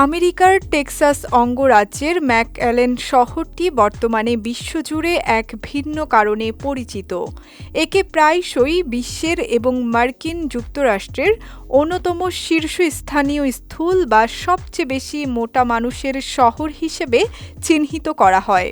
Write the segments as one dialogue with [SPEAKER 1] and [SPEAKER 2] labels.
[SPEAKER 1] আমেরিকার টেক্সাস অঙ্গরাজ্যের ম্যাকঅ্যালেন শহরটি বর্তমানে বিশ্বজুড়ে এক ভিন্ন কারণে পরিচিত। একে প্রায়শই বিশ্বের এবং মার্কিন যুক্তরাষ্ট্রের অন্যতম শীর্ষস্থানীয় স্থূল বা সবচেয়ে বেশি মোটা মানুষের শহর হিসেবে চিহ্নিত করা হয়।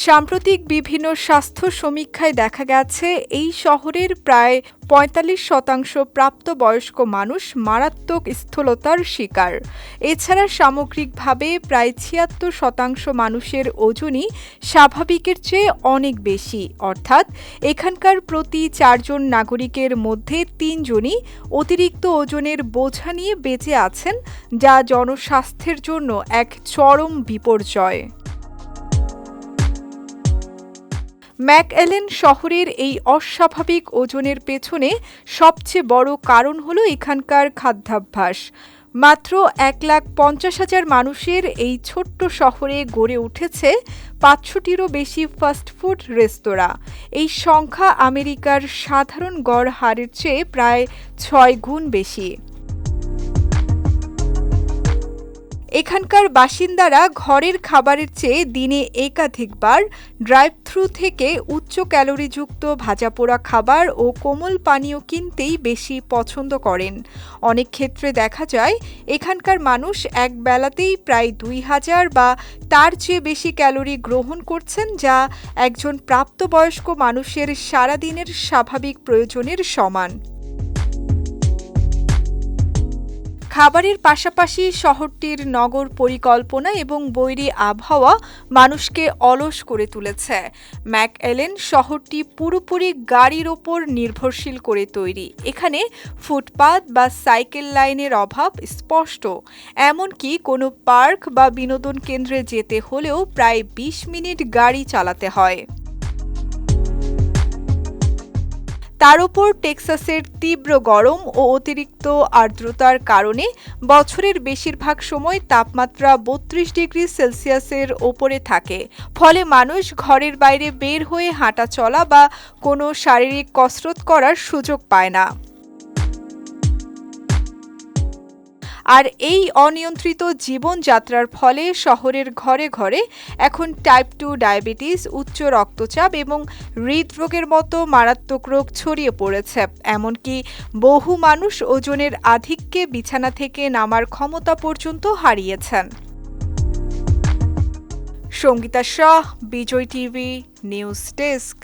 [SPEAKER 1] সাম্প্রতিক বিভিন্ন স্বাস্থ্য সমীক্ষায় দেখা গেছে এই শহরের প্রায় ৪৫% প্রাপ্তবয়স্ক মানুষ মারাত্মক স্থূলতার শিকার। এছাড়া সামগ্রিকভাবে প্রায় ৭৬% মানুষের ওজনই স্বাভাবিকের চেয়ে অনেক বেশি, অর্থাৎ এখানকার প্রতি ৪ জন নাগরিকের মধ্যে ৩ জনই অতিরিক্ত ওজনের বোঝা নিয়ে বেঁচে আছেন, যা জনস্বাস্থ্যের জন্য এক চরম বিপর্যয়। ম্যাকঅ্যালেন শহরের এই অস্বাভাবিক ওজনের পেছনে সবচেয়ে বড় কারণ হলো এখানকার খাদ্যাভ্যাস। মাত্র ১,৫০,০০০ মানুষের এই ছোট্ট শহরে গড়ে উঠেছে ৫০০টিরও বেশি ফাস্টফুড রেস্তোরাঁ। এই সংখ্যা আমেরিকার সাধারণ গড় হারের চেয়ে প্রায় ৬ গুণ বেশি। এখানকার বাসিন্দারা ঘরের খাবারের চেয়ে দিনে একাধিকবার ড্রাইভ থ্রু থেকে উচ্চ ক্যালোরিযুক্ত ভাজাপোড়া খাবার ও কোমল পানীয় কিনতেই বেশি পছন্দ করেন। অনেক ক্ষেত্রে দেখা যায় এখানকার মানুষ এক বেলাতেই প্রায় ২,০০০ বা তার চেয়ে বেশি ক্যালোরি গ্রহণ করছেন, যা একজন প্রাপ্তবয়স্ক মানুষের সারাদিনের স্বাভাবিক প্রয়োজনের সমান। খাবারের পাশাপাশি শহরটির নগর পরিকল্পনা এবং বৈরী আবহাওয়া মানুষকে অলস করে তুলেছে। ম্যাকঅ্যালেন শহরটি পুরোপুরি গাড়ির ওপর নির্ভরশীল করে তৈরি। এখানে ফুটপাত বা সাইকেল লাইনের অভাব স্পষ্ট। এমনকি কোনো পার্ক বা বিনোদন কেন্দ্রে যেতে হলেও প্রায় ২০ মিনিট গাড়ি চালাতে হয়। তার উপর টেক্সাসের তীব্র গরম ও অতিরিক্ত আর্দ্রতার কারণে বছরের বেশিরভাগ সময় তাপমাত্রা ৩২ ডিগ্রি সেলসিয়াসের ওপরে থাকে। ফলে মানুষ ঘরের বাইরে বের হয়ে হাঁটা চলা বা কোনো শারীরিক কসরত করার সুযোগ পায় না। আর এই অনিয়ন্ত্রিত জীবনযাত্রার ফলে শহরের ঘরে ঘরে এখন টাইপ 2 ডায়াবেটিস, উচ্চ রক্তচাপ এবং হৃদরোগের মতো মারাত্মক রোগ ছড়িয়ে পড়েছে। এমনকি বহু মানুষ ওজনের আধিক্যে বিছানা থেকে নামার ক্ষমতা পর্যন্ত হারিয়েছেন। সঙ্গীতা শাহ, বিজয় টিভি, নিউজ ডেস্ক।